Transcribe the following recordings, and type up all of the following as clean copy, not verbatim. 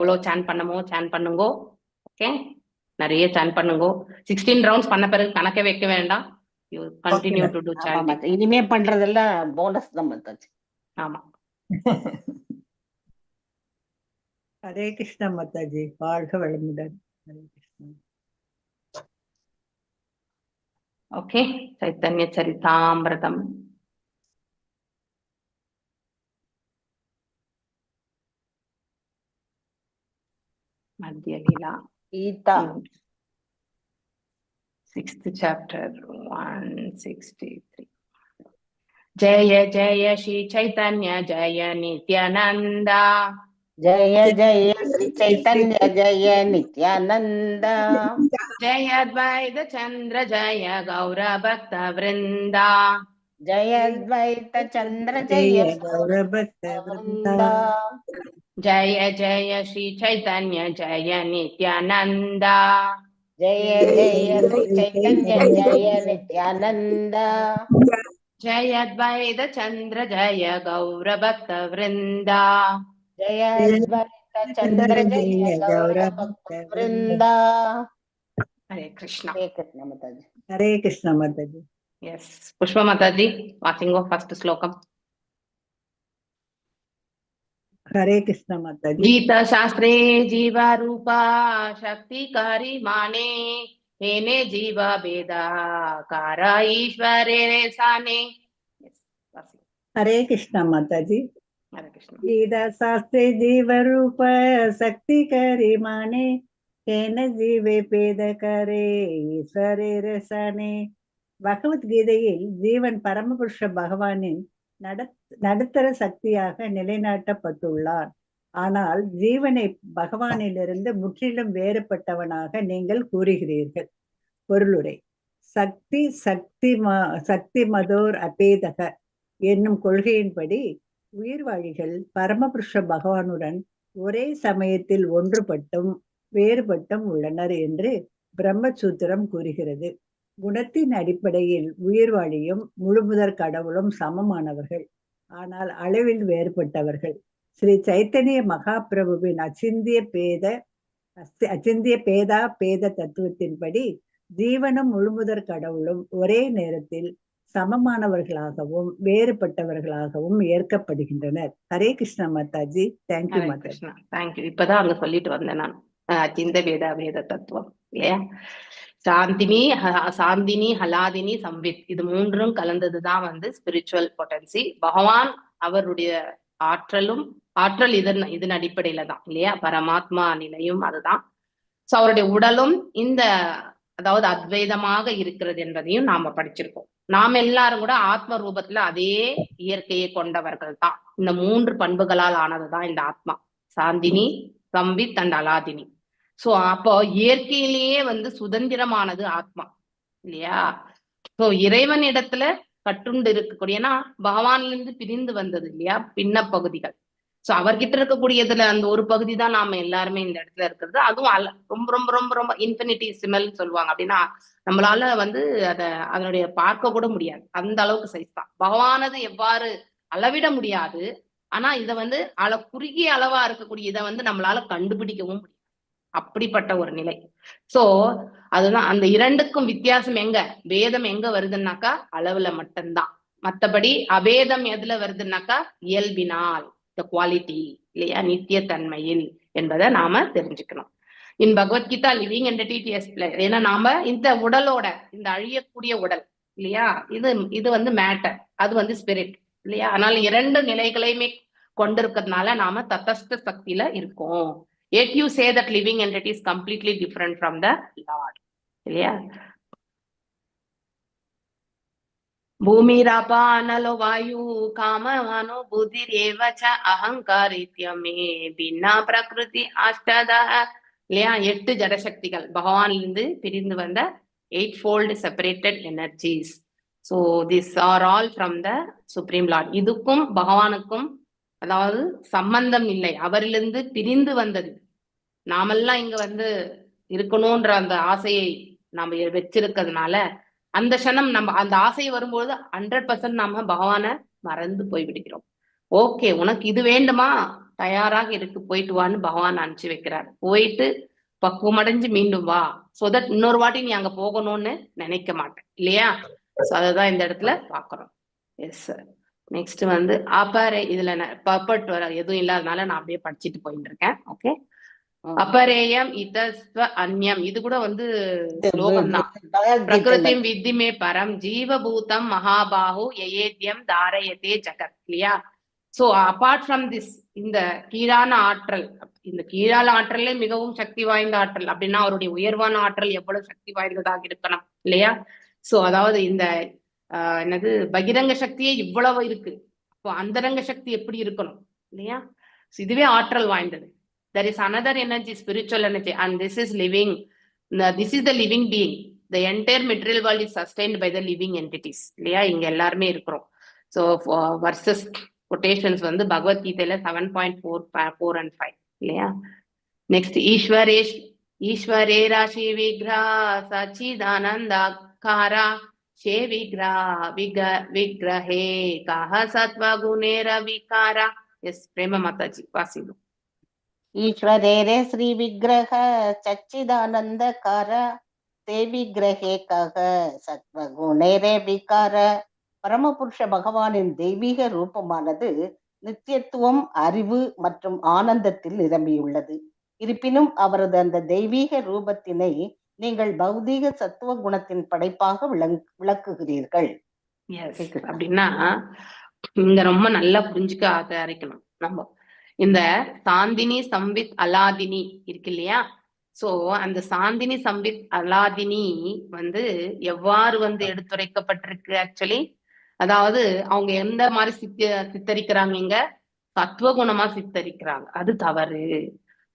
எவ்வளவு சான் பண்ணமோ சான் பண்ணுங்கோ. ஓகே, நிறைய சான் பண்ணுங்கோ. 16 ரவுண்ட்ஸ் பண்ண பிறகு கணக்கே வைக்க வேண்டாம். You continue to to sanding. இனிமே பண்றதெல்லாம் போனஸ் தான் மாதாஜி. ஆமா. ஹரே கிருஷ்ணா மாதாஜி, வாழ்க வளமுடன். ஹரே கிருஷ்ணா. ஓகே, சைத்தன்ய சரிதாமிரதம். மத்திய லீலா கீதா 6th chapter 163. जय जय श्री चैतन्य जय नित्यानंदा, जय जय श्री चैतन्य जय नित्यानंद, जय अद्वैत चंद्र जय गौर भक्त वृंदा, जय अद्वैत चंद्र जय गौर भक्त वृंदा, जय जय श्री चैतन्य जय नित्यानंदा, जय जय श्री चैतन्य जय नित्यानंद, जय अद्वैत चंद्र जय गौर भक्त वृंदा, जय अद्वैत चंद्र जय गौर भक्त वृंदा. हरे कृष्णा. हरे कृष्ण माताजी. हरे कृष्णा माताजी. Yes, Pushpa Mataji, watching of first slokam. हरे कृष्णा माताजी. गीता शास्त्रे जीवा रूपा शक्तिकारी माने, हेने जीवा भेदा कारा ईश्वरे साने. हरे कृष्णा माताजी. हरे कृष्ण. गीता शास्त्रे जीव रूप शक्ति करी माने, हेन जीवे பேத கரே ஈஸ்வரே ரசானே. பகவத்கீதையில் ஜீவன் பரமபுருஷ பகவானின் நடுத்தர சக்தியாக நிலைநாட்டப்பட்டுள்ளார். ஆனால் ஜீவனை பகவானிலிருந்து முற்றிலும் வேறுபட்டவனாக நீங்கள் கூறுகிறீர்கள். பொருளுரை: சக்தி சக்தி மதோர் அபேதக என்னும் கொள்கையின்படி உயிர்வாழிகள் பரமபுருஷ பகவானுடன் ஒரே சமயத்தில் ஒன்றுபட்டும் வேறுபட்டும் உள்ளனர் என்று பிரம்மசூத்திரம் கூறுகிறது. குணத்தின் அடிப்படையில் உயிர்வாழியும் முழுமுதற் கடவுளும் சமமானவர்கள், ஆனால் அளவில் வேறுபட்டவர்கள். ஸ்ரீ சைத்தன்ய மகாபிரபுவின் அச்சிந்திய பேத தத்துவத்தின்படி ஜீவனும் முழுமுதற் கடவுளும் ஒரே நேரத்தில் சமமானவர்களாகவும் வேறுபட்டவர்களாகவும் ஏற்கப்படுகின்றனர். ஹரே கிருஷ்ணா மாதாஜி. தேங்க்யூ மாதாஜி. தேங்க்யூ. இப்பதான் அங்க சொல்லிட்டு வந்தேன் நான். சிந்த வேத தத்துவம் இல்லையா? சாந்தினி ஹலாதினி சம்வித், இது மூன்றும் கலந்ததுதான் ஸ்பிரிச்சுவல் பொட்டன்சி. பகவான் அவருடைய ஆற்றல் இதன் அடிப்படையில தான் இல்லையா? பரமாத்மா நிலையும் அதுதான். சோ அவருடைய உடலும் அதாவது அத்வைதமாக இருக்கிறது என்பதையும் நாம படிச்சிருக்கோம். நாம எல்லாரும் கூட ஆத்ம ரூபத்துல அதே இயற்கையை கொண்டவர்கள் தான். இந்த மூன்று பண்புகளால் ஆனதுதான் இந்த ஆத்மா. சாந்தினி, சம்வித் அண்ட் அலாதினி. சோ அப்போ இயற்கையிலேயே சுதந்திரமானது ஆத்மா இல்லையா? சோ இறைவன் இடத்துல கட்டுண்டு இருக்கக்கூடிய, ஏன்னா பகவான்ல பிரிந்து வந்தது இல்லையா பின்ன பகுதிகள். சோ அவர்கிட்ட இருக்கக்கூடியதுல அந்த ஒரு பகுதி தான் நாம எல்லாருமே இந்த இடத்துல இருக்கிறது. அதுவும் ரொம்ப ரொம்ப ரொம்ப ரொம்ப இன்ஃபினிட்டிசிமல் சொல்லுவாங்க. அப்படின்னா நம்மளால அதனுடைய பார்க்க கூட முடியாது, அந்த அளவுக்கு சைஸ் தான். பகவானது எவ்வாறு அளவிட முடியாது, ஆனா இத குறுகிய அளவா இருக்கக்கூடிய இதை நம்மளால கண்டுபிடிக்கவும் முடியாது. அப்படிப்பட்ட ஒரு நிலை. சோ அதுதான் அந்த இரண்டுக்கும் வித்தியாசம். வேதம் எங்க வருதுன்னாக்கா அளவுல மட்டும்தான். மற்றபடி அபேதம் எதுல வருதுன்னாக்கா இயல்பினால், குவாலிட்டி இல்லையா, நித்திய தன்மையில் என்பதை நாம தெரிஞ்சுக்கணும். இன் பகவத்கீதா லிவிங் என்டிட்டி. ஏன்னா நாம இந்த உடலோட, இந்த அழியக்கூடிய உடல் இல்லையா, இது மேட்டர், அது ஸ்பிரிட் இல்லையா. அதனால இரண்டு நிலைகளையுமே கொண்டிருக்கிறதுனால நாம தத்தஸ்த சக்தியில இருக்கோம். Yet you say that living entity is completely different from the Lord. இல்லையா? பூமிராபா அனலோ வாயு காமவானோ புத்திரேவச அகங்காரித்யமே பின்னா பிரகிருதி அஷ்டதா. இல்லையா? 8 ஜடசக்திகள் பகவானிலிருந்து பிரிந்து வந்த 8-fold separated energies. So these are all from the Supreme Lord. இதுக்கும் பகவானுக்கும் அதாவது சம்பந்தம் இல்லை, அவரிலிருந்து பிரிந்து வந்தது. நாமெல்லாம் இங்க இருக்கணும்ன்ற அந்த ஆசையை நாம வச்சிருக்கிறதுனால அந்த க்ஷணம் நம்ம அந்த ஆசை வரும்போது 100% நாம பகவானை மறந்து போய் விடுகிறோம். ஓகே, உனக்கு இது வேண்டுமா, தயாராக இருக்கு, போயிட்டு வான்னு பகவான் அனுப்பிச்சு வைக்கிறார். போயிட்டு பக்குவமடைஞ்சு மீண்டும் வா, சோ தட் இன்னொரு வாட்டி நீ அங்க போகணும்னு நினைக்க மாட்டேன் இல்லையா. சோ அததான் இந்த இடத்துல பாக்குறோம். Yes sir. நெக்ஸ்ட் வந்து அபரே, இதுல பர்பட் எதுவும் இல்லாதனால நான் அப்படியே படிச்சுட்டு போயிட்டு இருக்கேன். ஓகே. அபரேயம் இதஸ்வ அந்யம், இது கூட வந்து ஸ்லோகம் தான். பிரகிருதிம் வித்திமே பரம் ஜீவபூதம் மகாபாஹு யயேத்யம் தாரயதே ஜகத் இல்லையா. சோ அபார்ட் ஃப்ரம் திஸ், இந்த கீழான ஆற்றல், இந்த கீழான ஆற்றலே மிகவும் சக்தி வாய்ந்த ஆற்றல் அப்படின்னா அவருடைய உயர்வான ஆற்றல் எவ்வளவு சக்தி வாய்ந்ததாக இருக்கணும் இல்லையா. சோ அதாவது இந்த என்னது பகிரங்க சக்தியே இவ்வளவு இருக்கு, அப்போ அந்தரங்க சக்தி எப்படி இருக்கணும் இல்லையா. இதுவே ஆற்றல் வாய்ந்தது. There is another energy, spiritual energy, and this is living. This is the living being. The entire material world is sustained by the living entities. இல்லையா, இங்க எல்லாருமே இருக்கிறோம். So verses quotations வந்து பகவத்கீதையில 7.4 and 5 இல்லையா. நெக்ஸ்ட் ஈஸ்வரே ராசி விக்ரா சச்சிதானந்தாகாரா ஷே விக்ரா விக்ரஹே கஹ சத்வ குணேர விகாரா. எஸ் பிரேம மாதாஜி வாசிடும். ஈஸ்வரேரே ஸ்ரீ விக்கிரக சச்சிதானந்தகார தே விக்கிரகே கக சத்வகுணேரே விகார. பரமபுருஷ பகவானின் தெய்வீக ரூபமானது நித்தியத்துவம், அறிவு மற்றும் ஆனந்தத்தில் நிரம்பியுள்ளது. இருப்பினும் அவரது அந்த தெய்வீக ரூபத்தினை நீங்கள் பௌதீக சத்துவ குணத்தின் படைப்பாக விளக்குகிறீர்கள். அப்படின்னா இங்க ரொம்ப நல்லா புரிஞ்சுக்க ஆரம்பிக்கணும். நம்ம இந்த சாந்தினி சம்வித் அலாதினி இருக்கு இல்லையா. சோ அந்த சாந்தினி சம்வித் அலாதினி வந்து எவ்வாறு வந்து எடுத்துரைக்கப்பட்டிருக்கு ஆக்சுவலி, அதாவது அவங்க எந்த மாதிரி சித்தரிக்கிறாங்க, இங்க சத்துவகுணமா சித்தரிக்கிறாங்க. அது தவறு.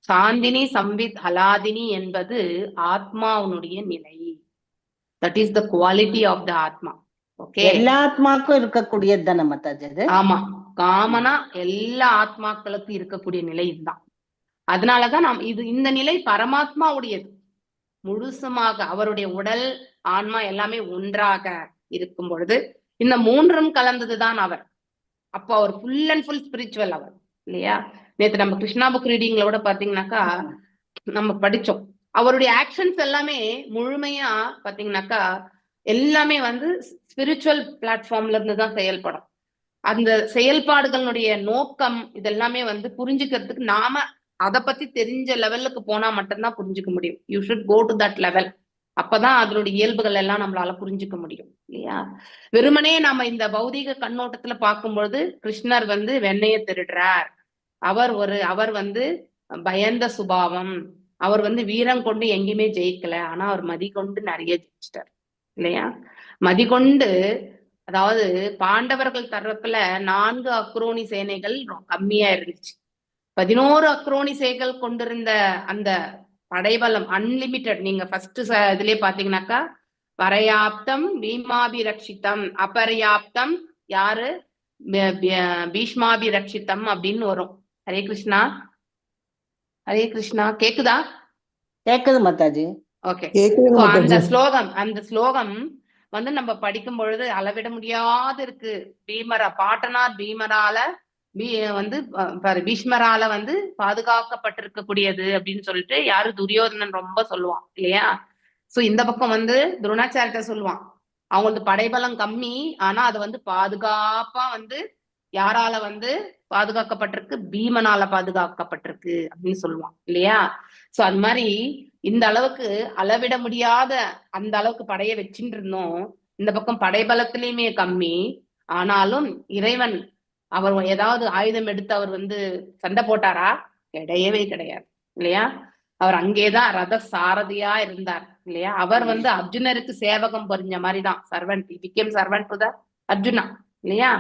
சாந்தினி சம்வித் அலாதினி என்பது ஆத்மாவுடைய நிலை. That is the quality of the atma. Okay, எல்லா ஆத்மாக்கும் இருக்கக்கூடியது தானே மாதாஜி? ஆமா, காமனா எல்லா ஆத்மாக்களுக்கும் இருக்கக்கூடிய நிலை இதுதான். அதனாலதான் நாம் இந்த நிலை பரமாத்மா உடையது. முழுசுமாக அவருடைய உடல், ஆன்மா எல்லாமே ஒன்றாக இருக்கும் பொழுது இந்த மூன்றும் கலந்ததுதான் அவர். அப்போ அவர் ஃபுல் அண்ட் ஃபுல் ஸ்பிரிச்சுவல் அவர் இல்லையா. நேற்று நம்ம கிருஷ்ணா புக் ரீடிங்ல கூட பாத்தீங்கன்னாக்கா நம்ம படிச்சோம், அவருடைய ஆக்ஷன்ஸ் எல்லாமே முழுமையா பாத்தீங்கன்னாக்கா எல்லாமே வந்து ஸ்பிரிச்சுவல் பிளாட்ஃபார்ம்ல இருந்து தான் செயல்படும். அந்த செயல்பாடுகளுடைய நோக்கம் இதெல்லாமே வந்து புரிஞ்சுக்கிறதுக்கு நாம அதை பத்தி தெரிஞ்ச லெவலுக்கு போனா மட்டும்தான் புரிஞ்சுக்க முடியும். You should go to that level. அப்பதான் அதனுடைய இயல்புகள் எல்லாம் நம்மளால புரிஞ்சுக்க முடியும் இல்லையா. வெறுமனே நாம இந்த பௌதீக கண்ணோட்டத்துல பார்க்கும்பொழுது கிருஷ்ணர் வந்து வெண்ணைய திருடுறார், அவர் வந்து பயந்த சுபாவம், அவர் வந்து வீரம் கொண்டு எங்கேயுமே ஜெயிக்கல, ஆனா அவர் மதி கொண்டு நிறைய ஜெயிச்சிட்டார் இல்லையா. மதி கொண்டு, அதாவது பாண்டவர்கள் தரப்புல 4 அக்ரோனி சேனைகள் கம்மியா இருந்துச்சு. 11 அக்ரோனி சேனைகள் கொண்டிருந்த அந்த படைபலம் அன்லிமிட்டெட். நீங்க ஃபர்ஸ்ட் இதுலயே பாத்தீங்கன்னாக்கா பரயாப்தம் பீமாபிரக்ஷிதம், அபர்யாப்தம் யாரு பீஷ்மாபிரக்ஷிதம் அப்படின்னு வரும். ஹரே கிருஷ்ணா, ஹரே கிருஷ்ணா. கேக்குதா? கேக்குது மாதாஜி. ஓகே. அந்த ஸ்லோகம் வந்து நம்ம படிக்கும் பொழுது அளவிட முடியாது இருக்கு. பாட்டனார் பீமரால வந்து பீஷ்மரால வந்து பாதுகாக்கப்பட்டிருக்கக்கூடியது அப்படின்னு சொல்லிட்டு யாரு துரியோதனன் ரொம்ப சொல்லுவான் இல்லையா. சோ இந்த பக்கம் வந்து துரோணாச்சாரிட்ட சொல்லுவான், அவங்களுக்கு படைபலம் கம்மி, ஆனா அது வந்து பாதுகாப்பா வந்து யாரால வந்து பாதுகாக்கப்பட்டிருக்கு, பீமனால பாதுகாக்கப்பட்டிருக்கு அப்படின்னு சொல்லுவான் இல்லையா. சோ அது மாதிரி இந்த அளவுக்கு அளவிட முடியாத அந்த அளவுக்கு படைய வச்சுட்டு இருந்தோம். இந்த பக்கம் படைபலத்திலயுமே கம்மி, ஆனாலும் இறைவன் அவர் ஏதாவது ஆயுதம் எடுத்து அவர் வந்து சண்டை போட்டாரா? கிடையவே கிடையாது இல்லையா. அவர் அங்கேதான் ரத சாரதியா இருந்தார் இல்லையா. அவர் வந்து அர்ஜுனருக்கு சேவகம் புரிஞ்ச மாதிரிதான், servant, became servant to the Arjuna இல்லையா.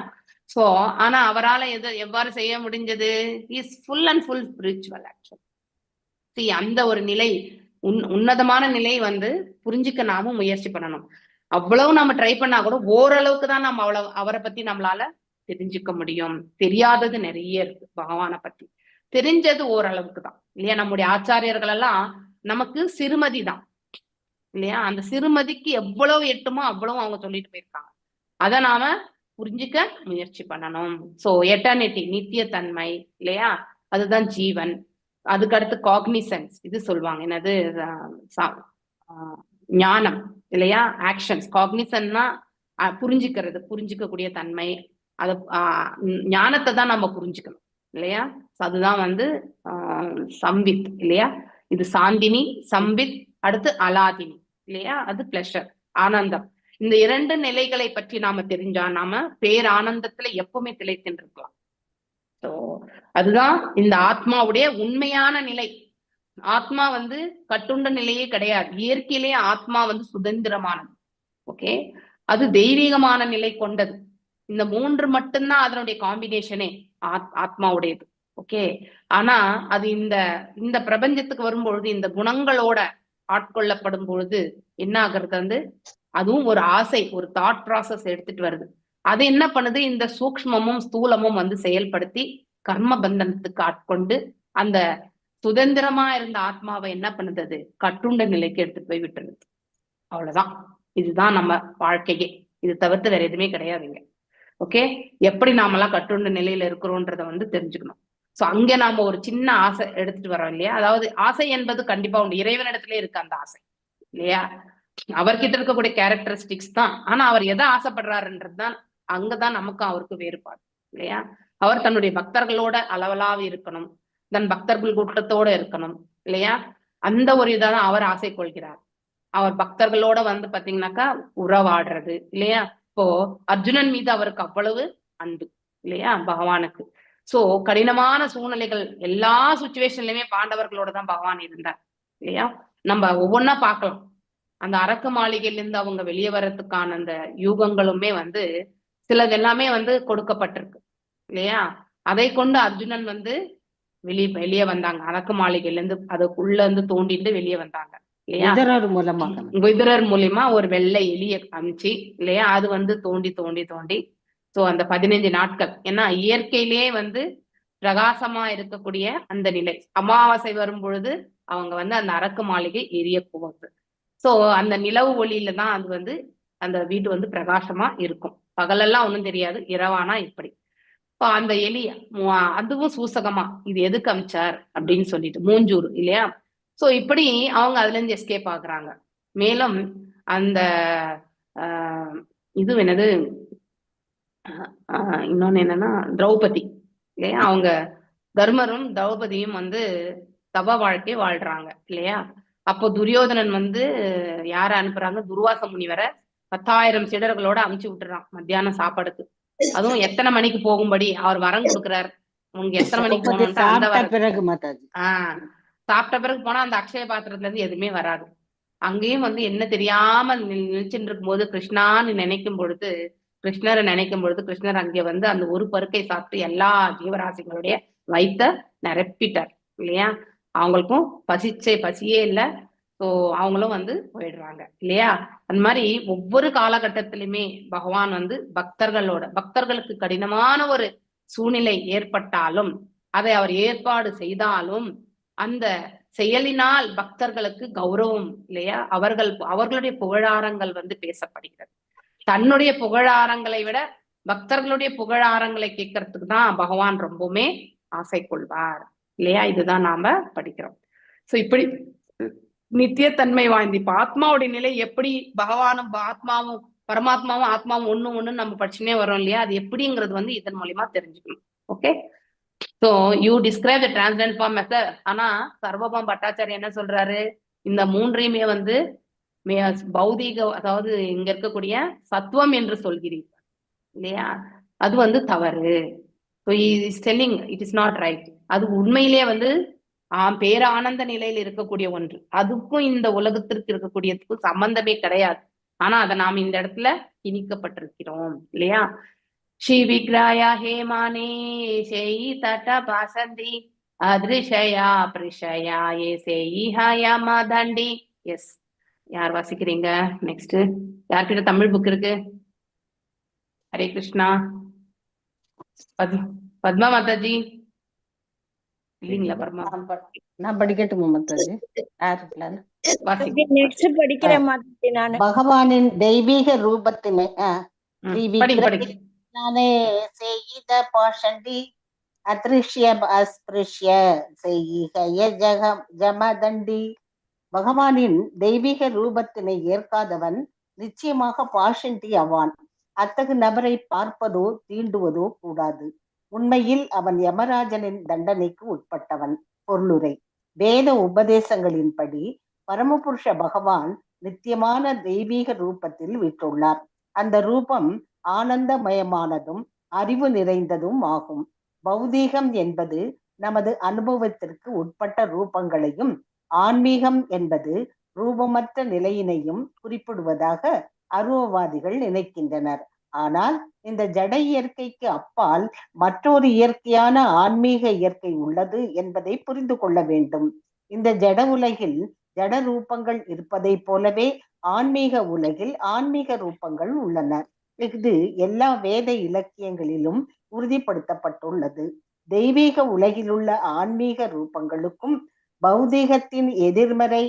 சோ ஆனா அவரால் எவ்வாறு செய்ய முடிஞ்சது? Is full and full spiritual actually. அந்த ஒரு நிலை, உன்னதமான நிலை வந்து புரிஞ்சுக்க நாம முயற்சி பண்ணணும். அவ்வளவு நம்ம ட்ரை பண்ணா கூட ஓரளவுக்கு தான் நம்ம அவரை பத்தி நம்மளால தெரிஞ்சுக்க முடியும். தெரியாதது நிறைய இருக்கு பகவானை பத்தி, தெரிஞ்சது ஓரளவுக்கு தான் இல்லையா. நம்முடைய ஆச்சாரியர்கள் எல்லாம் நமக்கு சிறுமதி தான் இல்லையா. அந்த சிறுமதிக்கு எவ்வளவு எட்டுமோ அவ்வளவு அவங்க சொல்லிட்டு போயிருக்காங்க. அதை நாம புரிஞ்சுக்க முயற்சி பண்ணணும். சோ எட்டர்னிட்டி, நித்தியத்தன்மை இல்லையா, அதுதான் ஜீவன். அதுக்கு அடுத்து காக்னிசன்ஸ், இது சொல்லுவாங்க என்னது, ஞானம் இல்லையா, ஆக்ஷன்ஸ். காக்னிசன்னா புரிஞ்சுக்கிறது, புரிஞ்சுக்கக்கூடிய தன்மை. அது ஞானத்தை தான் நம்ம புரிஞ்சுக்கணும் இல்லையா. அதுதான் வந்து சம்பித் இல்லையா. இது சாந்தினி, சம்பித், அடுத்து அலாதினி இல்லையா, அது பிளஷர், ஆனந்தம். இந்த 2 நிலைகளை பற்றி நாம தெரிஞ்சா நாம பேரானந்தத்துல எப்பவுமே திளைத்திருக்கலாம். ஸோ அதுதான் இந்த ஆத்மாவுடைய உண்மையான நிலை. ஆத்மா வந்து கட்டுண்ட நிலையே கிடையாது. இயற்கையிலேயே ஆத்மா வந்து சுதந்திரமானது. ஓகே, அது தெய்வீகமான நிலை கொண்டது. இந்த 3 மட்டும்தான் அதனுடைய காம்பினேஷனே ஆத்மாவுடையது. ஓகே, ஆனா அது இந்த பிரபஞ்சத்துக்கு வரும்பொழுது இந்த குணங்களோட ஆட்கொள்ளப்படும் பொழுது என்ன ஆகுறது வந்து, அதுவும் ஒரு ஆசை, ஒரு தாட் ப்ராசஸ் எடுத்துட்டு வருது. அது என்ன பண்ணுது, இந்த சூக்ஷ்மமும் ஸ்தூலமும் வந்து செயல்படுத்தி கர்ம பந்தனத்துக்கு ஆட்கொண்டு அந்த சுதந்திரமா இருந்த ஆத்மாவை என்ன பண்ணுது, அது கட்டுண்ட நிலைக்கு எடுத்துட்டு போய் விட்டுருது. அவ்வளவுதான். இதுதான் நம்ம வாழ்க்கையே. இது தவிர்த்து வேற எதுவுமே கிடையாதுங்க. ஓகே, எப்படி நாமெல்லாம் கட்டுண்ட நிலையில இருக்கிறோன்றத வந்து தெரிஞ்சுக்கணும். சோ அங்க நாம ஒரு சின்ன ஆசை எடுத்துட்டு வரோம் இல்லையா. அதாவது ஆசை என்பது கண்டிப்பா உண்டு, இறைவனிடத்திலே இருக்கு அந்த ஆசை இல்லையா. அவர்கிட்ட இருக்கக்கூடிய கேரக்டரிஸ்டிக்ஸ் தான். ஆனா அவர் எதை ஆசைப்படுறாருன்றதுதான் அங்கதான் நமக்கும் அவருக்கு வேறுபாடு இல்லையா. அவர் தன்னுடைய பக்தர்களோட அளவலாவி இருக்கணும், தன் பக்தர்கள் கூட்டத்தோட இருக்கணும் இல்லையா. அந்த ஒரு இதான் அவர் ஆசை கொள்கிறார். அவர் பக்தர்களோட வந்து பாத்தீங்கன்னாக்கா உறவாடுறது இல்லையா. இப்போ அர்ஜுனன் மீது அவருக்கு அவ்வளவு அன்பு இல்லையா பகவானுக்கு. சோ கடினமான சூழ்நிலைகள் எல்லா சுச்சுவேஷன்லயுமே பாண்டவர்களோட தான் பகவான் இருந்தார் இல்லையா. நம்ம ஒவ்வொன்னா பார்க்கலாம். அந்த அரக்கு மாளிகையில இருந்து அவங்க வெளியே வர்றதுக்கான அந்த யூகங்களுமே வந்து சிலது எல்லாமே வந்து கொடுக்கப்பட்டிருக்கு இல்லையா. அதை கொண்டு அர்ஜுனன் வந்து வெளியே வந்தாங்க. அரக்கு மாளிகையில இருந்து அதுக்குள்ள இருந்து தோண்டிட்டு வெளியே வந்தாங்க இல்லையா. விதுரர் மூலியமா ஒரு வெள்ளை எலிய அமிச்சு இல்லையா, அது வந்து தோண்டி தோண்டி தோண்டி சோ அந்த 15 நாட்கள். ஏன்னா இயற்கையிலேயே வந்து பிரகாசமா இருக்கக்கூடிய அந்த நிலை, அமாவாசை வரும் பொழுது அவங்க வந்து அந்த அரக்கு மாளிகை எரிய போகுது. சோ அந்த நிலவு ஒளியில தான் அது வந்து அந்த வீடு வந்து பிரகாசமா இருக்கும். பகலெல்லாம் ஒண்ணும் தெரியாது, இரவானா இப்படி. இப்போ அந்த எலி அதுவும் சூசகமா இது எதுக்கு அமிச்சார் அப்படின்னு சொல்லிட்டு மூஞ்சூர் இல்லையா. சோ இப்படி அவங்க அதுல இருந்து எஸ்கேப் ஆகுறாங்க. மேலும் அந்த இது என்னது இன்னொன்னு என்னன்னா திரௌபதி இல்லையா, அவங்க தர்மரும் திரௌபதியும் வந்து தவ வாழ்க்கை வாழ்றாங்க இல்லையா. அப்போ துரியோதனன் வந்து யார அனுப்புறாங்க, துர்வாச முனிவரை 10,000 சீடர்களோட அமுச்சு விட்டுறான் மத்தியானம் சாப்பாடுக்கு. அதுவும் எத்தனை மணிக்கு போகும்படி அவர் வரம் கொடுக்குறாரு. உங்களுக்கு எத்தனை மணிக்கு போகணும்ட்டு அந்த சாப்பிட்ட பிறகு போனா அந்த அக்ஷய பாத்திரத்துல இருந்து எதுவுமே வராது. அங்கேயும் வந்து என்ன தெரியாம நினைச்சுட்டு இருக்கும் போது கிருஷ்ணான்னு நினைக்கும் பொழுது, கிருஷ்ணரை நினைக்கும் பொழுது கிருஷ்ணர் அங்கே வந்து அந்த ஒரு பருக்கை சாப்பிட்டு எல்லா ஜீவராசிகளுடைய வயித்த நிரப்பிட்டார் இல்லையா. அவங்களுக்கும் பசியே இல்லை. ஸோ அவங்களும் வந்து போயிடுறாங்க இல்லையா. அந்த மாதிரி ஒவ்வொரு காலகட்டத்திலுமே பகவான் வந்து பக்தர்களுக்கு கடினமான ஒரு சூழ்நிலை ஏற்பட்டாலும் அதை அவர் ஏற்பாடு செய்தாலும் அந்த செயலினால் பக்தர்களுக்கு கௌரவம் இல்லையா. அவர்களுடைய புகழாரங்கள் வந்து பேசப்படுகிறது. தன்னுடைய புகழாரங்களை விட பக்தர்களுடைய புகழாரங்களை கேட்கறதுக்கு தான் பகவான் ரொம்பவுமே ஆசை கொள்வார் இல்லையா. இதுதான் நாம படிக்கிறோம். சோ இப்படி நித்தியத்தன்மை வாய்ந்து இப்ப ஆத்மாவுடைய நிலை எப்படி பகவானும் ஆத்மாவும் பரமாத்மாவும் ஆத்மாவும் ஒண்ணு நம்ம படிச்சுனே வரோம் இல்லையா. அது எப்படிங்கிறது வந்து இதன் மூலியமா தெரிஞ்சுக்கணும். Okay, so you describe the transcendent form method. ஆனா சர்வபம் பட்டாச்சாரி என்ன சொல்றாரு, இந்த மூன்றையுமே வந்து பௌதீக, அதாவது இங்க இருக்கக்கூடிய சத்துவம் என்று சொல்கிறீர்கள் இல்லையா, அது வந்து தவறு. So is telling it is not right. அது உண்மையிலேயே வந்து பேரானந்த நிலையில் இருக்கக்கூடிய ஒன்று. அதுக்கும் இந்த உலகத்திற்கு இருக்கக்கூடியதுக்கும் சம்பந்தமே கிடையாது. ஆனா அதை நாம் இந்த இடத்துல திணிக்கப்பட்டிருக்கிறோம் இல்லையா. ஸ்ரீ விக்ராயா ஹேமானே சேயி தட்ட பாசந்தி அதிருஷயா பிரிஷயா ஏ சேயி ஹயாமா தண்டி. எஸ், யார் வாசிக்கிறீங்க நெக்ஸ்ட்? யார்கிட்ட தமிழ் புக் இருக்கு? ஹரே கிருஷ்ணா. பத்மா மாதாஜி இல்லீங்களா? பர்மா நான் படிக்கட்டுமா மாதாஜி? பகவானின் தெய்வீக ரூபத்தினை செய்த பாஷண்டி அதிருஷ்ய அஸ்பிருஷ்ய செய்ய ஜமதண்டி. பகவானின் தெய்வீக ரூபத்தினை ஏற்காதவன் நிச்சயமாக பாஷண்டி ஆவான். அத்தகு நபரை பார்ப்பதோ தீண்டுவதோ கூடாது. உண்மையில் அவன் யமராஜனின் தண்டனைக்கு உட்பட்டவன். பொருளுரை: வேத உபதேசங்களின்படி பரமபுருஷ பகவான் நித்தியமான தெய்வீக ரூபத்தில் விற்றுள்ளார். அந்த ரூபம் ஆனந்தமயமானதும் அறிவு நிறைந்ததும் ஆகும். பௌதீகம் என்பது நமது அனுபவத்திற்கு உட்பட்ட ரூபங்களையும், ஆன்மீகம் என்பது ரூபமற்ற நிலையினையும் குறிப்பிடுவதாக அருவவாதிகள் நினைக்கின்றனர். ஆனால் இந்த ஜட இயற்கைக்கு அப்பால் மற்றொரு இயற்கையான ஆன்மீக இயற்கை உள்ளது என்பதை புரிந்து கொள்ள வேண்டும். இந்த ஜட உலகில் ஜட ரூபங்கள் இருப்பதை போலவே ஆன்மீக உலகில் ஆன்மீக ரூபங்கள் உள்ளன. இது எல்லா வேத இலக்கியங்களிலும் உறுதிப்படுத்தப்பட்டுள்ளது. தெய்வீக உலகிலுள்ள ஆன்மீக ரூபங்களுக்கும் பௌதீகத்தின் எதிர்மறை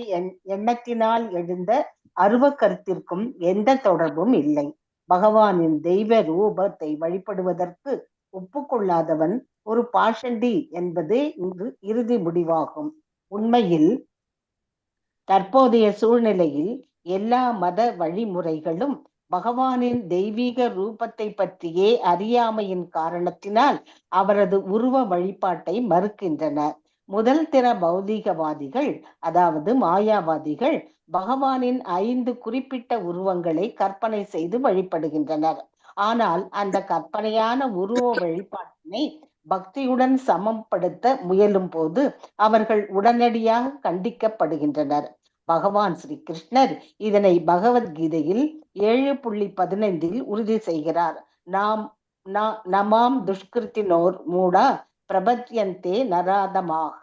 எண்ணத்தினால் எழுந்த அருவ கருத்திற்கும் எந்த தொடர்பும் இல்லை. பகவானின் தெய்வ ரூபத்தை வழிபடுவதற்கு ஒப்புக்கொள்ளாதவன் ஒரு பாஷண்டி என்பதே இங்கு இறுதி முடிவாகும். உண்மையில் தற்போதைய சூழ்நிலையில் எல்லா மத வழிமுறைகளும் பகவானின் தெய்வீக ரூபத்தை பற்றியே அறியாமையின் காரணத்தினால் அவரது உருவ வழிபாட்டை மறுக்கின்றன. முதல் திற பௌதீகவாதிகள், அதாவது மாயாவாதிகள், பகவானின் 5 குறிப்பிட்ட உருவங்களை கற்பனை செய்து வழிபடுகின்றனர். ஆனால் அந்த கற்பனையான உருவ வழிபாட்டினை பக்தியுடன் சமப்படுத்த முயலும் போது அவர்கள் உடனடியாக கண்டிக்கப்படுகின்றனர். பகவான் ஸ்ரீ கிருஷ்ணர் இதனை பகவத்கீதையில் 7.15 உறுதி செய்கிறார். நமாம் துஷ்கிருத்தினோர் மூடா பிரபத்யந்தே நராதமாக.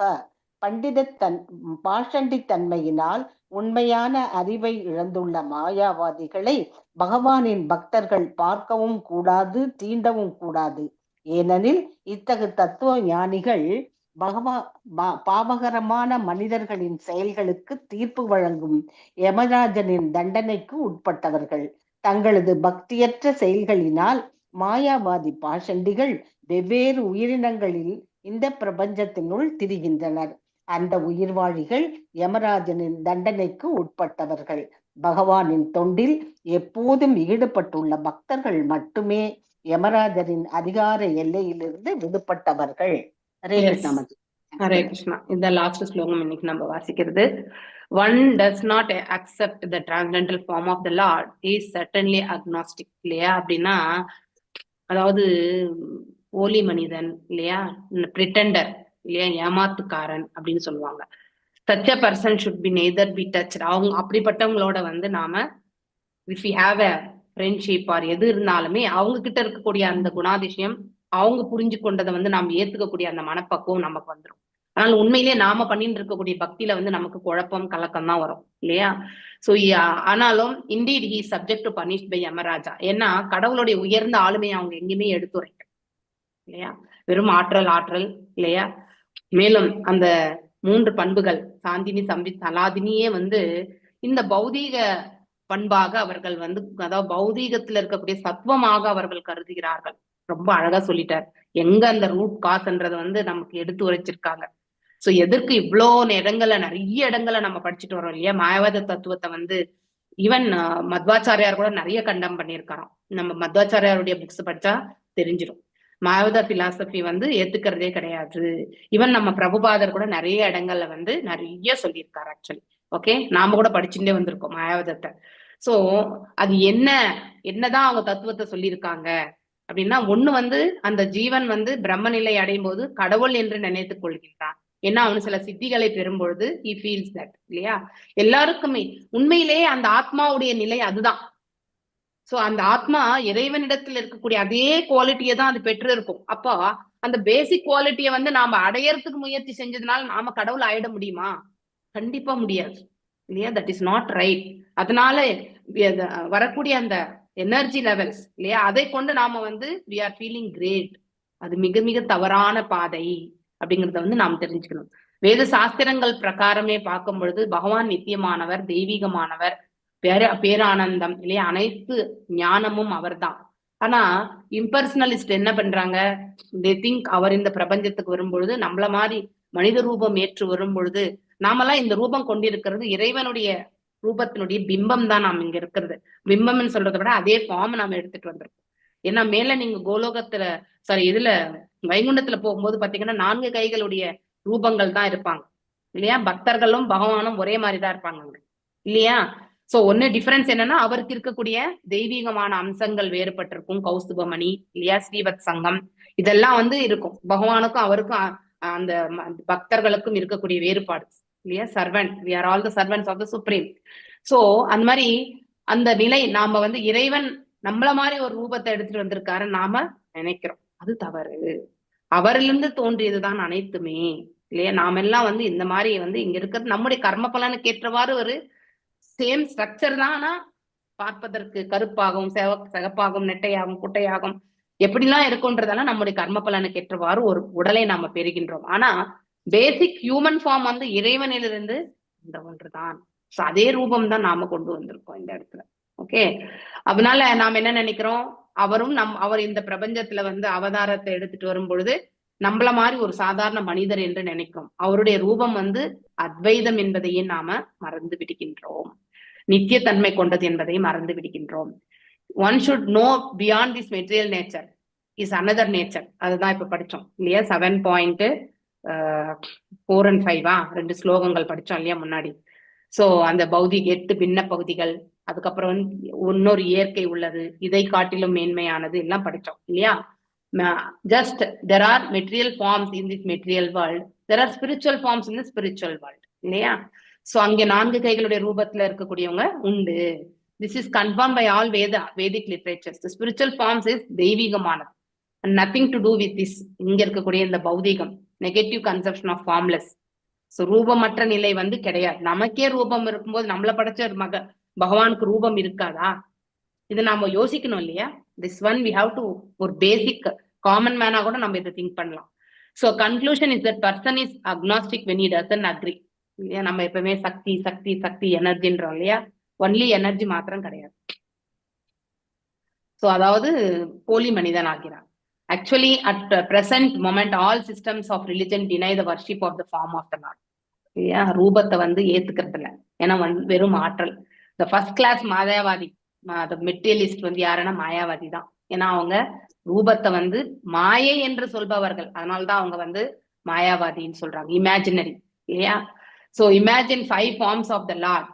பாஷண்டி தன்மையினால் உண்மையான அறிவை இழந்துள்ள மாயாவாதிகளை பகவானின் பக்தர்கள் பார்க்கவும் கூடாது, தீண்டவும் கூடாது. ஏனெனில் இத்தகு தத்துவ ஞானிகள் பாவகரமான மனிதர்களின் செயல்களுக்கு தீர்ப்பு வழங்கும் யமராஜனின் தண்டனைக்கு உட்பட்டவர்கள். தங்களது பக்தியற்ற செயல்களினால் மாயாவாதி பாஷண்டிகள் வெவ்வேறு உயிரினங்களில் இந்த பிரபஞ்சத்தினுள் திரிகின்றனர். அந்த உயிர்வாழிகள் யமராஜனின் தண்டனைக்கு உட்பட்டவர்கள். பகவானின் தொண்டில் எப்போதும் ஈடுபட்டுள்ள பக்தர்கள் மட்டுமே யமராஜரின் அதிகார எல்லையிலிருந்து விடுபட்டவர்கள். ஹரே கிருஷ்ணா. ஹரே கிருஷ்ணா. இந்த லாஸ்ட் ஸ்லோகம் இன்னைக்கு நம்ம வாசிக்கிறது. One does not accept the transcendental form of the Lord is certainly agnostic. இல்லையா? அப்படின்னா அதாவது ஓலி மனிதன் இல்லையா, பிரிட்டண்டர் இல்லையா, ஏமாத்துக்காரன் அப்படின்னு சொல்லுவாங்க. such a person should be neither be touched. அவங்க அப்படிப்பட்டவங்களோட வந்து நாம if we have a friendship or எது இருந்தாலுமே அவங்க கிட்ட இருக்கக்கூடிய அந்த குணாதிசயம், அவங்க புரிஞ்சு கொண்டதை வந்து நாம ஏத்துக்கக்கூடிய அந்த மனப்பக்குவம் நமக்கு வந்துடும். ஆனால் உண்மையிலேயே நாம பண்ணிட்டு இருக்கக்கூடிய பக்தியில வந்து நமக்கு குழப்பம் கலக்கம் தான் வரும் இல்லையா. சோ ஆனாலும் indeed he subject to punish by Yamaraja. ஏன்னா கடவுளுடைய உயர்ந்த ஆளுமையை அவங்க எங்கேயுமே எடுத்துரைக்க இல்லையா, வெறும் ஆற்றல் இல்லையா. மேலும் அந்த 3 பண்புகள் சாந்தினி சம்பித் அலாதினியே வந்து இந்த பௌதீக பண்பாக அவர்கள் வந்து, அதாவது பௌதீகத்துல இருக்கக்கூடிய சத்துவமாக அவர்கள் கருதுகிறார்கள். ரொம்ப அழகா சொல்லிட்டார். எங்க அந்த ரூட் காஸ்ன்றதை வந்து நமக்கு எடுத்து உரைச்சிருக்காங்க. சோ எதற்கு இவ்வளோ நிறைய இடங்களை நம்ம படிச்சுட்டு வரோம் இல்லையா. மாயாவாத தத்துவத்தை வந்து ஈவன் மத்வாச்சாரியார் கூட நிறைய கண்டம் பண்ணியிருக்காராம். நம்ம மத்வாச்சாரியாருடைய புக்ஸ் படிச்சா தெரிஞ்சிடும். மாயாவாத பிலாசபி வந்து ஏத்துக்கிறதே கிடையாது. ஈவன் நம்ம பிரபுபாதர் கூட நிறைய இடங்கள்ல வந்து நிறைய சொல்லியிருக்காரு ஆக்சுவலி. ஓகே, நாம கூட படிச்சுட்டே வந்திருக்கோம் மாயாவாதத்தை. சோ அது என்னதான் அவங்க தத்துவத்தை சொல்லியிருக்காங்க அப்படின்னா, ஒண்ணு வந்து அந்த ஜீவன் வந்து பிரம்ம நிலை அடையும் போது கடவுள் என்று நினைத்துக் கொள்கின்றான். ஏன்னா அவனு சில சித்திகளை பெறும்பொழுது he feels that இல்லையா. எல்லாருக்குமே உண்மையிலேயே அந்த ஆத்மாவுடைய நிலை அதுதான். சோ அந்த ஆத்மா இறைவனிடத்தில் இருக்கக்கூடிய அதே குவாலிட்டியை தான் அது பெற்று இருக்கும். அப்போ அந்த பேசிக் குவாலிட்டியை வந்து நாம அடையறதுக்கு முயற்சி செஞ்சதுனால நாம கடவுள் ஆயிட முடியுமா? கண்டிப்பா முடியாது இல்லையா. That is not right. அதனால வரக்கூடிய அந்த எனர்ஜி லெவல்ஸ் இல்லையா, அதை கொண்டு நாம வந்து we are feeling great. அது மிக மிக தவறான பாதை அப்படிங்கறத வந்து நாம் தெரிஞ்சுக்கணும். வேத சாஸ்திரங்கள் பிரகாரமே பார்க்கும் பொழுது பகவான் நித்தியமானவர், தெய்வீகமானவர், பேரானந்தம் இல்லையா, அனைத்து ஞானமும் அவர்தான். ஆனா இம்பர்சனலிஸ்ட் என்ன பண்றாங்க, தே திங்க் அவர் இந்த பிரபஞ்சத்துக்கு வரும்பொழுது நம்மள மாதிரி மனித ரூபம் ஏற்று வரும் பொழுது நாமெல்லாம் இந்த ரூபம் கொண்டிருக்கிறது இறைவனுடைய ரூபத்தினுடைய பிம்பம் தான் நாம் இங்க இருக்கிறது. பிம்பம்னு சொல்றதை விட அதே ஃபார்ம் நாம எடுத்துட்டு வந்திருக்கோம். ஏன்னா மேல நீங்க கோலோகத்துல இதுல வைகுண்டத்துல போகும்போது பாத்தீங்கன்னா 4 கைகளுடைய ரூபங்கள் தான் இருப்பாங்க இல்லையா? பக்தர்களும் பகவானும் ஒரே மாதிரிதான் இருப்பாங்க அங்க இல்லையா? சோ ஒண்ணு டிஃபரன்ஸ் என்னன்னா அவருக்கு இருக்கக்கூடிய தெய்வீகமான அம்சங்கள் வேறுபட்டிருக்கும். கௌஸ்துபமணி இல்லையா, ஸ்ரீவத் சங்கம் இதெல்லாம் வந்து இருக்கும். பகவானுக்கும் அவருக்கும் அந்த பக்தர்களுக்கும் இருக்கக்கூடிய வேறுபாடு இல்லையா? Servant, we are all the servants of the supreme. So அந்த மாதிரி அந்த நிலை நாம வந்து இறைவன் நம்மள மாதிரி ஒரு ரூபத்தை எடுத்துட்டு வந்திருக்காரு நாம நினைக்கிறோம். அது தவறு. அவரிலிருந்து தோன்றியதுதான் அனைத்துமே இல்லையா? நாம எல்லாம் வந்து இந்த மாதிரி வந்து இங்க இருக்கிறது நம்முடைய கர்ம பலனுக்கு ஏற்றவாறு ஒரு சேம் ஸ்ட்ரக்சர் தான். ஆனா பார்ப்பதற்கு கருப்பாகவும் சிகப்பாகவும் நெட்டையாகவும் குட்டையாகும் எப்படிலாம் இருக்கும்ன்றதெல்லாம் நம்முடைய கர்ம பலனுக்கு ஏற்றவாறு ஒரு உடலை நாம பெறுகின்றோம். ஆனா பேசிக் ஹியூமன் ஃபார்ம் வந்து இறைவனிலிருந்து இந்த ஒன்றுதான். அதே ரூபம் தான் நாம கொண்டு வந்திருக்கோம் இந்த இடத்துல. ஓகே, அதனால நாம என்ன நினைக்கிறோம், அவரும் அவர் இந்த பிரபஞ்சத்துல வந்து அவதாரத்தை எடுத்துட்டு வரும் பொழுது நம்மள மாதிரி ஒரு சாதாரண மனிதர் என்று நினைக்கிறோம். அவருடைய ரூபம் வந்து அத்வைதம் என்பதையே நாம மறந்து விடுகின்றோம். நித்தியத்தன்மை கொண்டது என்பதை மறந்து விடுகின்றோம். One should know beyond this material nature is another nature. அதுதான் இப்ப படிச்சோம் இல்லையா? 7.4 and 5 2 ஸ்லோகங்கள் படிச்சோம் இல்லையா முன்னாடி. சோ அந்த பௌதிக 8 பின்ன பகுதிகள், அதுக்கப்புறம் இன்னொரு இயற்கை உள்ளது, இதை காட்டிலும் மேன்மையானது எல்லாம் படிச்சோம் இல்லையா? Just there are material forms in this material world, there are spiritual forms in the spiritual world இல்லையா? சோ அங்க 4 கைகளுடைய ரூபத்துல இருக்கக்கூடியவங்க உண்டு. This is confirmed by all Vedic literatures. The spiritual forms is தெய்வீகமானது and nothing to do with this. இங்க இருக்கக்கூடிய இந்த பௌதிகம் negative conception of formless. So ரூபமற்ற நிலை வந்து கிடையாது. நமக்கே ரூபம் இருக்கும்போது நம்மள படைச்ச பகவானுக்கு ரூபம் இருக்காதா? இது நாம யோசிக்கணும் இல்லையா? This one we have to ஒரு பேசிக் காமன் மேனா கூட நம்ம இதை திங்க் பண்ணலாம். So conclusion is that person is agnostic when he doesn't agree இல்லையா? நம்ம எப்பவுமே சக்தி சக்தி சக்தி எனர்ஜின்றோம் இல்லையா? ஒன்லி எனர்ஜி மாத்திரம் கிடையாது. சோ அதாவது போலி மனிதன் ஆகிறான். Actually, at present moment, all systems of religion deny the worship of the form of the Lord. இல்லையா? ரூபத்தை வந்து ஏத்துக்கிறது இல்லை. ஏன்னா வெறும் ஆற்றல். The first class மாயாவாதி, மெட்டீரியலிஸ்ட் வந்து யாருன்னா மாயாவாதி தான். ஏன்னா அவங்க ரூபத்தை வந்து மாயை என்று சொல்பவர்கள். அதனாலதான் அவங்க வந்து மாயாவாதின்னு சொல்றாங்க. இமேஜினரி இல்லையா? So imagine 5 forms of the Lord,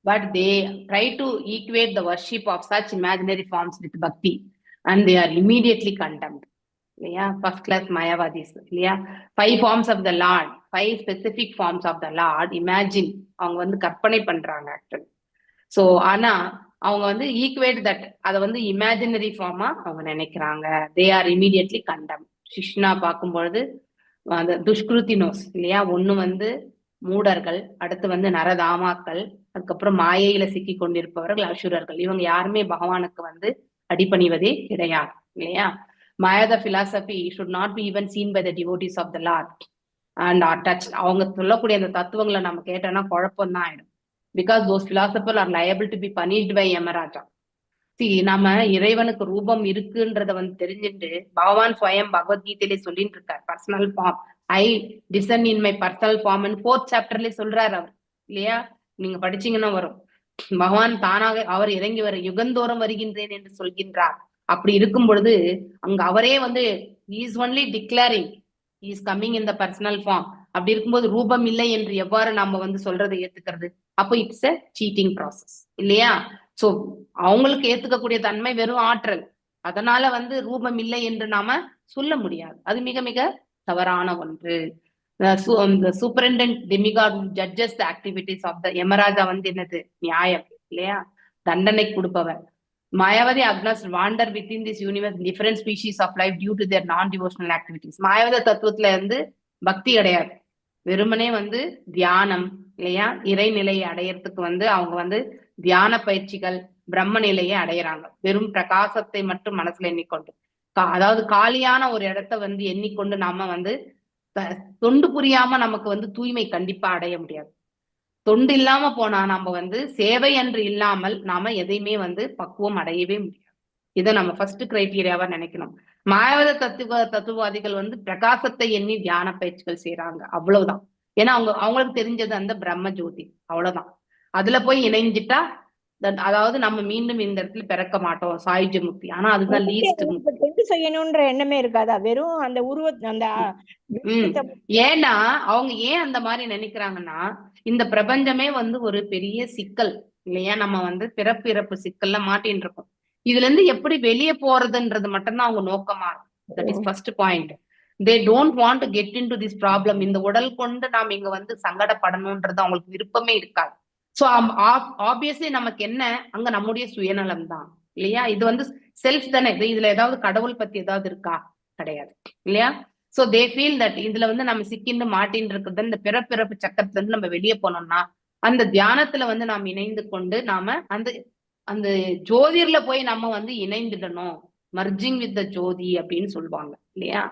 but they try to equate the worship of such imaginary forms with bhakti. And they are immediately condemned. Yeah, first class Mayavadis. Yeah, 5 forms of the Lord, 5 specific forms of the Lord. Imagine, அவங்க வந்து கற்பனை பண்றாங்க actually. So ஆனா அவங்க வந்து equate that அதை வந்து imaginary pharma அவங்க நினைக்கிறாங்க. They are immediately condemned. Krishna பார்க்கும்பொழுது அந்த துஷ்கிருத்தினோஸ் இல்லையா? ஒண்ணு வந்து மூடர்கள், அடுத்து வந்து நரதாமாக்கள், அதுக்கப்புறம் மாயையில சிக்கி கொண்டிருப்பவர்கள் அசுரர்கள். இவங்க யாருமே பகவானுக்கு வந்து அடிபணிவதே கிடையாது இல்லையா? மாயாத philosophy should not be even seen by the devotees of the Lord and are touched. அவங்க சொல்லக்கூடிய அந்த தத்துவங்களை நம்ம கேட்டோம்னா குழப்பம் தான் ஆயிடும். Because those philosophers are liable to be punished by Yamaraja. நம்ம இறைவனுக்கு ரூபம் இருக்குன்றத வந்து தெரிஞ்சுட்டு பகவான் ஸ்வயம் பகவத்கீதையிலே சொல்லிட்டு இருக்காரு. Personal form, I descend in my personal form 4th chapterலயே சொல்றாரு அவர் இல்லையா? நீங்க படிச்சீங்கன்னா வரும். பகவான் தானாக அவர் இறங்கி வர யுகந்தோறும் வருகின்றேன் என்று சொல்கின்றார். அப்படி இருக்கும் பொழுது அங்க அவரே வந்து he is only declaring he is coming in the personal form. அப்படி இருக்கும்போது ரூபம் இல்லை என்று எவ்வாறு நாம வந்து சொல்றதை ஏத்துக்கிறது? அப்போ இட்ஸ் a cheating process இல்லையா? சோ அவங்களுக்கு ஏத்துக்கக்கூடிய தன்மை வெறும் ஆற்றல். அதனால வந்து ரூபம் இல்லை என்று நாம சொல்ல முடியாது. அது மிக மிக தவறான ஒன்று. The superintendent demigod judges the activities of the Yamaraja வந்து என்னது? நியாயம் இல்லையா? தண்டனை கொடுப்பவர். Mayawati அக்னாஸ் wander within this universe different species of life due to their non-devotional activities. மாயாவத தத்துவத்துல வந்து பக்தி கிடையாது, வெறுமனே வந்து தியானம் இல்லையா? இறைநிலையை அடையறதுக்கு வந்து அவங்க வந்து தியான பயிற்சிகள், பிரம்ம நிலையை அடையிறாங்க. வெறும் பிரகாசத்தை மட்டும் மனசுல எண்ணிக்கொண்டு, அதாவது காலியான ஒரு இடத்த வந்து எண்ணிக்கொண்டு நாம வந்து தொண்டு புரியாம நமக்கு வந்து தூய்மை கண்டிப்பா அடைய முடியாது. தொண்டு இல்லாம போனா நம்ம வந்து சேவை என்று இல்லாமல் நாம எதையுமே வந்து பக்குவம் அடையவே முடியாது. இதை நம்ம ஃபர்ஸ்ட் கிரைட்டீரியாவா நினைக்கணும். மாயாவாத தத்துவவாதிகள் வந்து பிரகாசத்தை எண்ணி தியான பயிற்சிகள் செய்யறாங்க, அவ்வளவுதான். ஏன்னா அவங்களுக்கு தெரிஞ்சது அந்த பிரம்ம ஜோதி, அவ்வளவுதான். அதுல போய் இணைஞ்சிட்டா அதாவது நம்ம மீண்டும் இந்த இடத்துல பிறக்க மாட்டோம், சாயுஜ முக்தி. ஆனா அதுதான் லீஸ்ட் தொண்டு செய்யணும்ன்ற எண்ணமே இருக்காதா? வெறும் அந்த அந்த ஏன்னா அவங்க ஏன் அந்த மாதிரி நினைக்கிறாங்கன்னா, இந்த பிரபஞ்சமே வந்து ஒரு பெரிய சிக்கல் இல்லையா? நம்ம வந்து பிறப்பு இறப்பு சிக்கல்ல மாட்டின்னு இருக்கோம். இதுல இருந்து எப்படி வெளியே போறதுன்றது மட்டும்தான் அவங்க நோக்கமா இருக்கும். That is first point. They don't want to get in to this problem. இந்த உடல் கொண்டு நாம் இங்க வந்து சங்கடப்படணும்ன்றது அவங்களுக்கு விருப்பமே இருக்காது. சோ ஆப்வியஸ்லி நமக்கு என்ன அங்க நம்முடைய சுயநலம் தான் இல்லையா? இது வந்து செல்ஃப் தானே. இதுல ஏதாவது கடவுள் பத்தி ஏதாவது இருக்கா? கிடையாது இல்லையா? சோ தே ஃபீல் தட் இதுல வந்து நம்ம சிக்கின்னு மாட்டின்னு இருக்கிறது இந்த பிறப்பிறப்பு சக்கரத்துல இருந்து நம்ம வெளியே போனோம்னா அந்த தியானத்துல வந்து நாம் இணைந்து கொண்டு நாம அந்த அந்த ஜோதிர்ல போய் நம்ம வந்து இணைந்துடணும், மர்ஜிங் வித் த ஜோதி அப்படின்னு சொல்லுவாங்க இல்லையா?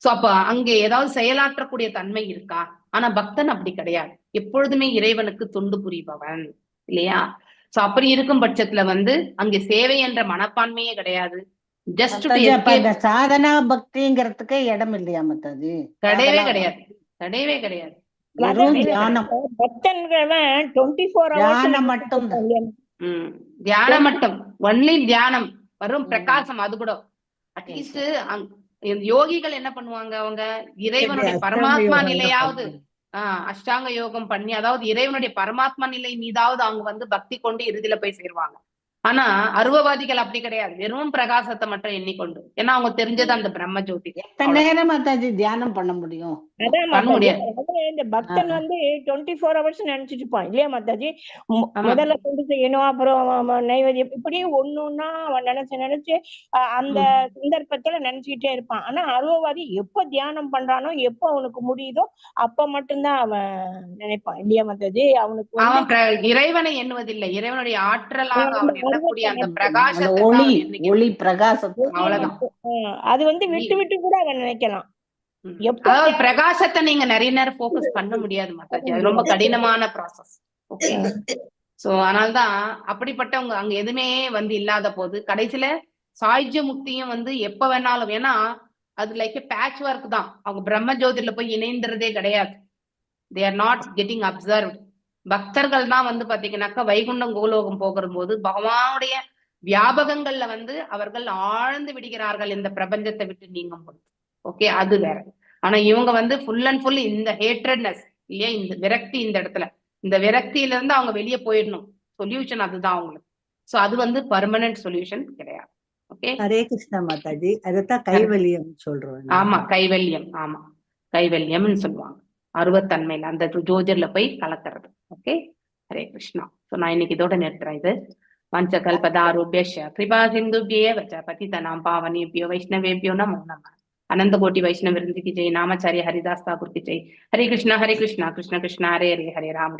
சோ அப்ப அங்க ஏதாவது செயலாற்றக்கூடிய தன்மை இருக்கா? ஆனா பக்தன் அப்படி கிடையாது, எப்பொழுதுமே இறைவனுக்கு தொண்டு புரிபவன் இல்லையா? சோ அப்படி இருக்கும் பட்சத்துல வந்து அங்க சேவை என்ற மனப்பான்மையே கிடையாது. ஜஸ்ட் சாதனா பக்திங்கிறதுக்கே இடம் இல்லையா மத்தாஜி? கிடையவே கிடையாது, கிடையவே கிடையாது. பக்தன்கிறவன் 24 தியானம் மட்டும், தியானம் மட்டும், ஒன்லி தியானம், வரும் பிரகாசம். அது கூட அட்லீஸ்ட் யோகிகள் என்ன பண்ணுவாங்க, அவங்க இறைவனுடைய பரமாத்மா நிலையாவது அஷ்டாங்க யோகம் பண்ணி, அதாவது இறைவனுடைய பரமாத்மா நிலை மீதாவது அவங்க வந்து பக்தி கொண்டு இறுதியில போய் சேருவாங்க. ஆனா அருவவாதிகள் அப்படி கிடையாது, வெறும் பிரகாசத்தை மட்டும் எண்ணிக்கொண்டு. ஏன்னா அவங்க தெரிஞ்சது அந்த பிரம்ம ஜோதி. எத்தனை நேரம் மாதாஜி தியானம் பண்ண முடியும்? பண்ண முடியாது. இந்த பக்தன் வந்து 24 hours நினைச்சிட்டு இருப்பான் இல்லையா மாதாஜி? முதல்ல தொண்டு செய்யணும், அப்புறம் நைவேத்தியம், இப்படியே ஒன்னொன்னா அவன் நினைச்சு அந்த சந்தர்ப்பத்துல நினைச்சுக்கிட்டே இருப்பான். ஆனா அருவவாதி எப்ப தியானம் பண்றானோ, எப்ப அவனுக்கு முடியுதோ அப்ப மட்டும்தான் அவன் நினைப்பான் இல்லையா மாதாஜி? அவனுக்கு இறைவனை எண்ணுவதில்லை, இறைவனுடைய ஆற்றலாக அவன் எண்ணக்கூடிய அந்த பிரகாசம், ஒளி பிரகாசம், அவ்வளவுதான். அது வந்து விட்டு விட்டு கூட அவன் நினைக்கலாம். அதாவது பிரகாசத்தை நீங்க நிறைய நேரம் போக்கஸ் பண்ண முடியாது மாதாஜி, அது ரொம்ப கடினமான ப்ராசஸ். ஓகே, சோ அதனால்தான் அப்படிப்பட்டவங்க அங்க எதுவுமே வந்து இல்லாத போது கடைசியில சாயுஜ்ய முக்தியும் வந்து எப்ப வேணாலும், ஏன்னா அது லைக் பேட்ச் ஒர்க் தான். அவங்க பிரம்ம ஜோதியில போய் இணைந்துறதே கிடையாது. They are not getting observed. பக்தர்கள் தான் வந்து பாத்தீங்கன்னாக்கா வைகுண்டம் கோலோகம் போகிற போது பகவானுடைய வியாபகங்கள்ல வந்து அவர்கள் ஆழ்ந்து விடுகிறார்கள் இந்த பிரபஞ்சத்தை விட்டு நீங்கும் போது. ஓகே, அது வேற. ஆனா இவங்க வந்து ஃபுல் அண்ட் ஃபுல் இந்த ஹேட்ரட்னஸ் இல்லையா, இந்த விரக்தி, இந்த இடத்துல இந்த விரக்தியில இருந்து அவங்க வெளியே போயிடணும். சொல்யூஷன் அதுதான் அவங்களுக்கு. சோ அது வந்து பர்மனன்ட் சொல்யூஷன் கிடையாது. ஓகே, ஹரே கிருஷ்ணா மாதாஜி. அதத்தான் கைவல்யம் சொல்றோம். ஆமா, கைவல்யம். ஆமா, கைவல்யம்னு சொல்லுவாங்க. அருவத்தன்மையில அந்த ஜோதிர்ல போய் கலக்கிறது. ஓகே, ஹரே கிருஷ்ணா. சோ நான் இன்னைக்கு இதோட நிறுத்துறேன். இது வஞ்சகல்பதாருபியஸ்ய கிருபா சிந்துபியேவ ச பதிதனாம் பாவனேபியோ வைஷ்ணவேபியோ நமோ நமः. अनंत कोटि वैष्णव वृंद की जय. नामाचार्य हरिदास ठाकुर की जय. हरे कृष्णा कृष्ण कृष्ण हरे हरे, हरे राम